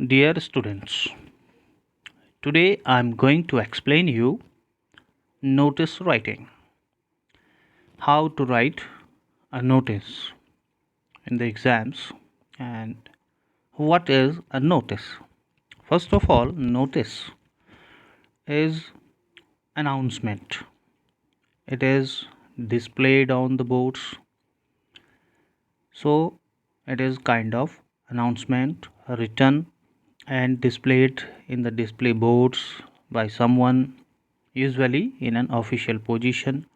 Dear students, today I am going to explain you notice writing. How to write a notice in the exams and what is a notice. First of all, notice is announcement. It is displayed on the boards. So it is kind of announcement written and displayed in the display boards by someone, usually in an official position.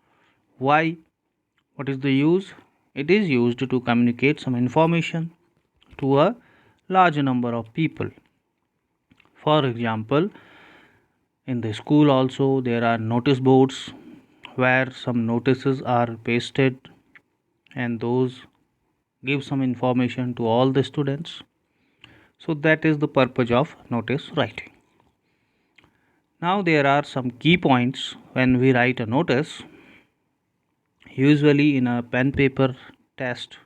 Why? What is the use? It is used to communicate some information to a large number of people. For example, in the school also there are notice boards where some notices are pasted and those give some information to all the students. So that is the purpose of notice writing. Now there are some key points when we write a notice. Usually in a pen paper test,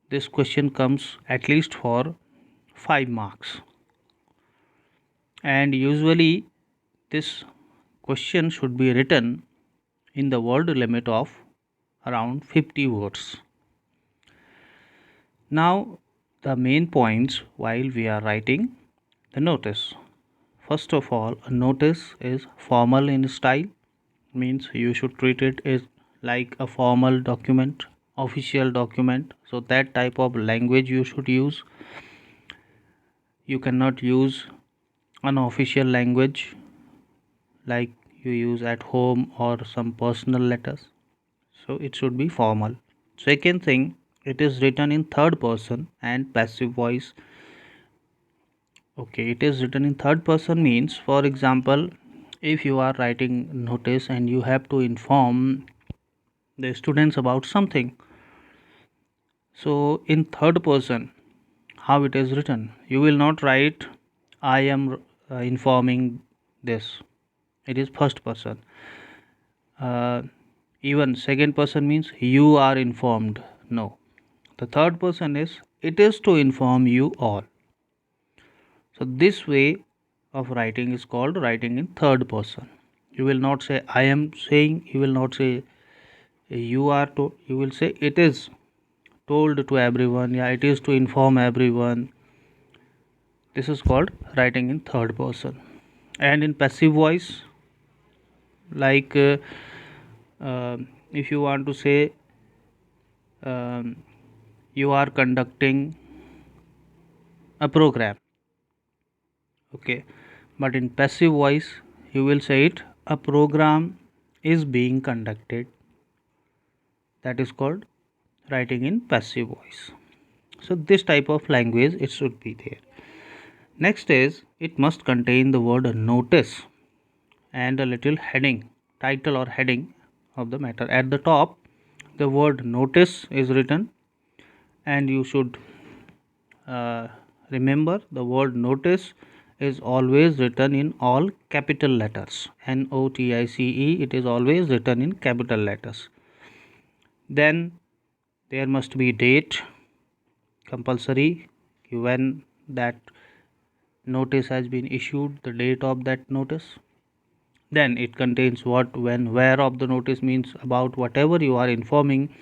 this question comes at least for 5 marks, and usually this question should be written in the word limit of around 50 words. Now the main points while we are writing the notice. First of all, a notice is formal in style, means you should treat it as like a formal document, official document. So that type of language you should use. You cannot use unofficial language like you use at home or some personal letters. So it should be formal. Second thing, it is written in third person and passive voice. Okay, it is written in third person means, for example, if you are writing notice and you have to inform the students about something, so in third person, how it is written, you will not write I am informing this. It is first person. uh, Even second person means you are informed. No, the third person is it is to inform you all. So this way of writing is called writing in third person. You will not say I am saying, you will not say you are to, you will say it is told to everyone. Yeah, it is to inform everyone. This is called writing in third person. And in passive voice, like uh, if you want to say um, you are conducting a program, okay, but in passive voice you will say it a program is being conducted. That is called writing in passive voice. So this type of language it should be there. Next is it must contain the word notice and a little heading, title or heading of the matter. At the top the word notice is written, and you should remember the word notice is always written in all capital letters. NOTICE, it is always written in capital letters. Then there must be date, compulsory, when that notice has been issued, the date of that notice. Then it contains what, when, where of the notice, means about whatever you are informing.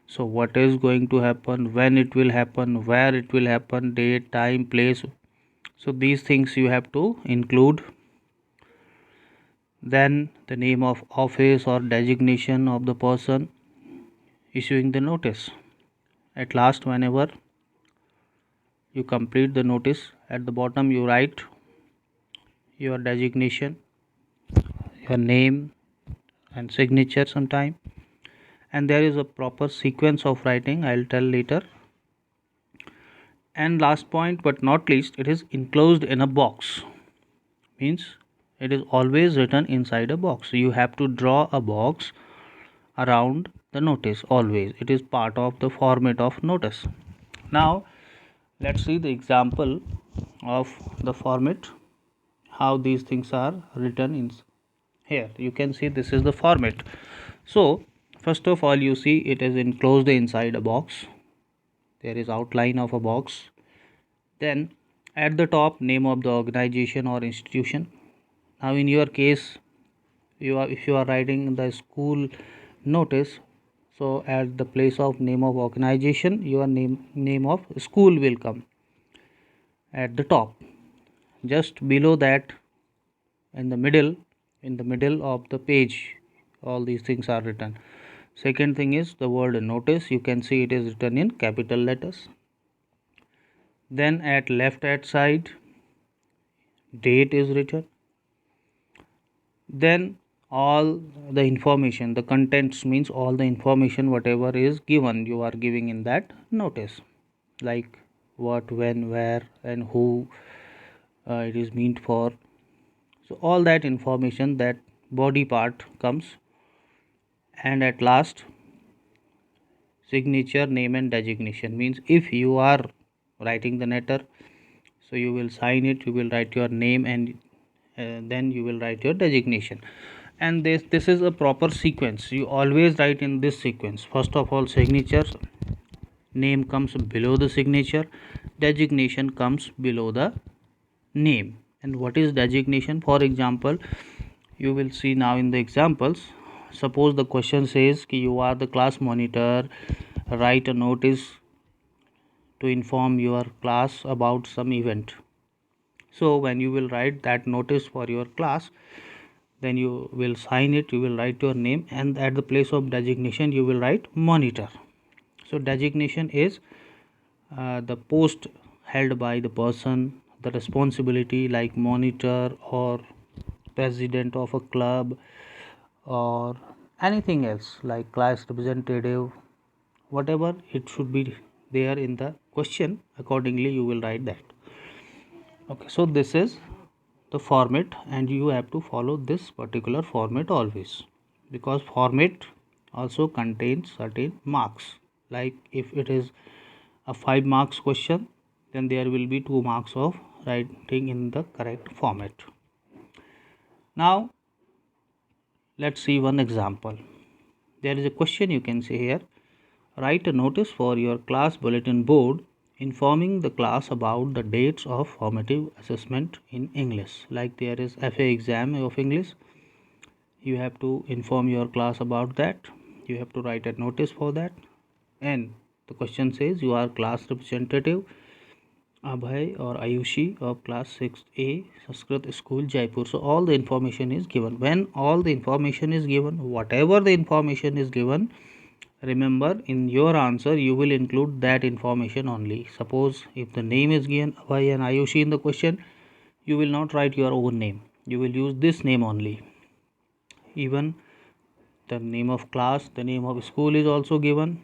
So what is going to happen, when it will happen, where it will happen, date, time, place. So these things you have to include. Then the name of office or designation of the person issuing the notice. At last, whenever you complete the notice, at the bottom you write your designation, your name and signature sometime, and there is a proper sequence of writing, I'll tell later. And last point but not least, it is enclosed in a box, means it is always written inside a box. You have to draw a box around the notice always. It is part of the format of notice. Now let's see the example of the format, how these things are written in here. You can see this is the format. So first of all, you see it is enclosed inside a box. There is outline of a box. Then At the top, name of the organization or institution. Now in your case, if you are writing the school notice, so at the place of name of organization, your name of school will come at the top. Just below that, in the middle of the page, all these things are written. Second thing is the word notice. You can see it is written in capital letters. Then at left hand side, date is written. Then all the information, the contents means all the information whatever is given, you are giving in that notice, like what, when, where, and who it is meant for. So all that information, that body part comes. And at last, signature, name and designation means if you are writing the letter, so you will sign it, you will write your name, and then you will write your designation. And this is a proper sequence. You always write in this sequence. First of all, signature, name comes below the signature, designation comes below the name. And what is designation? For example, you will see now in the examples. Suppose the question says ki you are the class monitor, write a notice to inform your class about some event. So when you will write that notice for your class, then you will sign it, you will write your name, and at the place of designation you will write monitor. So designation is the post held by the person, the responsibility, like monitor or president of a club or anything else like class representative, whatever it should be there in the question, accordingly you will write that. Okay, so this is the format, and you have to follow this particular format always, because format also contains certain marks. Like if it is a 5 marks question, then there will be 2 marks of writing in the correct format. Now let's see one example. There is a question, you can see here, write a notice for your class bulletin board informing the class about the dates of formative assessment in English. Like there is FA exam of English, you have to inform your class about that. You have to write a notice for that. And the question says you are class representative Abhay or Ayushi of class 6A Sanskrit School Jaipur. So all the information is given. When all the information is given, whatever the information is given, remember in your answer you will include that information only. Suppose if the name is given Abhay and Ayushi in the question, you will not write your own name. You will use this name only. Even the name of class, the name of school is also given.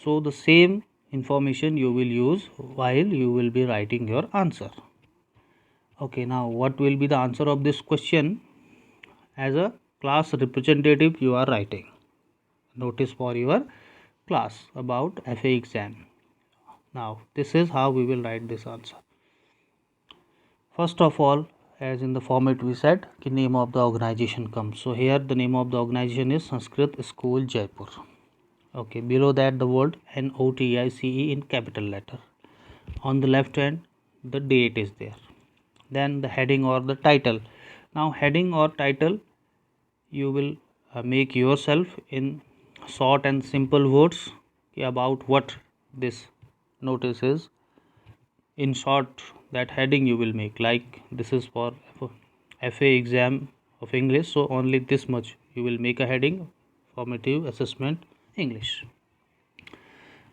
So the same information you will use while you will be writing your answer. Okay, now what will be the answer of this question? As a class representative, you are writing notice for your class about FA exam. Now this is how we will write this answer. First of all, as in the format we said, the name of the organization comes. So here the name of the organization is Sanskrit School Jaipur. Okay, below that the word NOTICE in capital letter. On the left hand, the date is there. Then the heading or the title. Now heading or title you will make yourself in short and simple words about what this notice is. In short, that heading you will make, like this is for FA exam of English, so only this much you will make a heading, formative assessment English.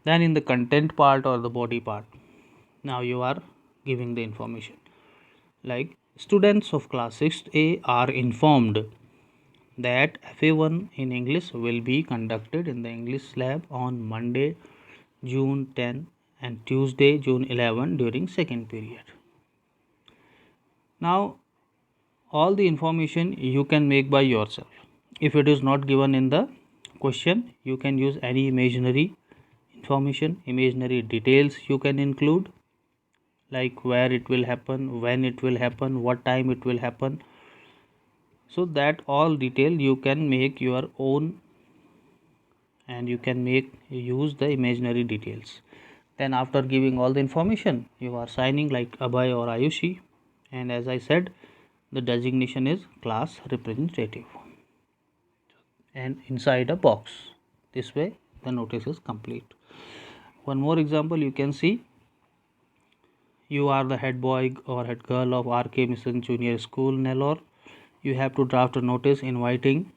Then in the content part or the body part, now you are giving the information, like students of class 6A are informed that FA1 in English will be conducted in the English lab on Monday, June 10 and Tuesday, June 11 during second period. Now all the information you can make by yourself. If it is not given in the question, you can use any imaginary information, imaginary details you can include, like where it will happen, when it will happen, what time it will happen. So that all detail you can make your own, and you can use the imaginary details. Then after giving all the information, you are signing like Abhay or Ayushi, and as I said, the designation is class representative and inside a box. This way the notice is complete. One more example you can see. You are the head boy or head girl of RK Mission Junior School, Nellore. You have to draft a notice inviting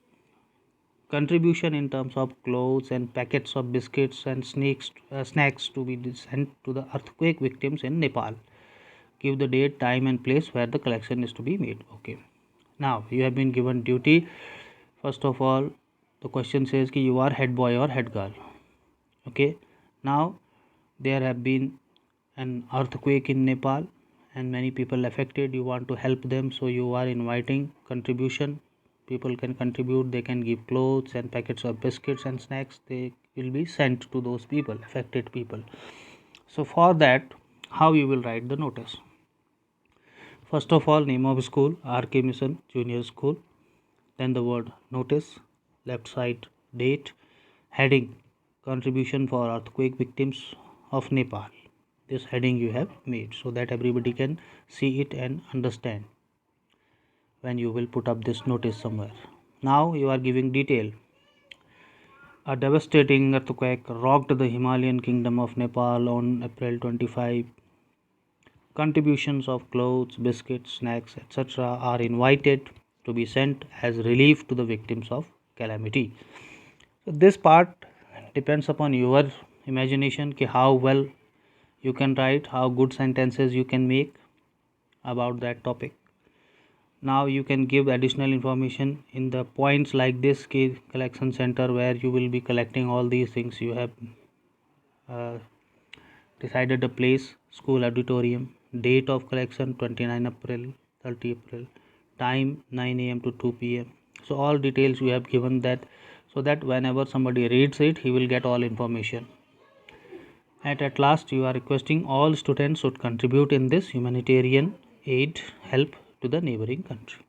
contribution in terms of clothes and packets of biscuits and snacks to be sent to the earthquake victims in Nepal. Give the date, time and place where the collection is to be made. Okay. Now you have been given duty. First of all, the question says कि you are head boy or head girl. Okay. Now there have been an earthquake in Nepal and many people affected. You want to help them, so you are inviting contribution. People can contribute, they can give clothes and packets of biscuits and snacks. They will be sent to those people, affected people. So for that, how you will write the notice? First of all, name of school, RK Mission Junior School. Then the word notice, left side date, heading contribution for earthquake victims of Nepal. This heading you have made so that everybody can see it and understand when you will put up this notice somewhere. Now you are giving detail. A devastating earthquake rocked the Himalayan kingdom of Nepal on April 25. Contributions of clothes, biscuits, snacks, etc. are invited to be sent as relief to the victims of calamity. So this part depends upon your imagination कि how well you can write, how good sentences you can make about that topic. Now you can give additional information in the points like this collection center where you will be collecting all these things. You have decided a place, school auditorium, date of collection 29 April, 30 April, time 9 a.m. to 2 p.m. So all details you have given that, so that whenever somebody reads it, he will get all information. And at last you are requesting all students should contribute in this humanitarian aid help to the neighboring country.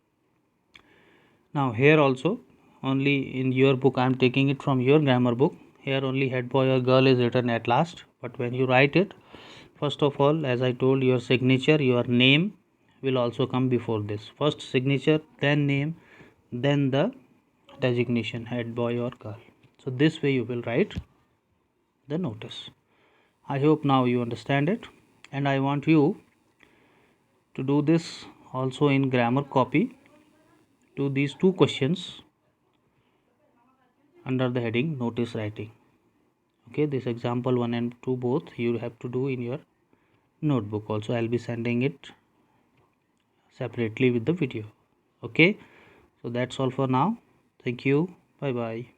Now here also, only in your book, I am taking it from your grammar book. Here only head boy or girl is written at last, but when you write it, first of all, as I told, your signature, your name will also come before this. First signature, then name, then the designation, head boy or girl. So this way you will write the notice. I hope now you understand it, and I want you to do this also in grammar copy to these two questions under the heading notice writing. Okay, this example 1 and 2 both you have to do in your notebook. Also I'll be sending it separately with the video. Okay, so that's all for now. Thank you. Bye bye.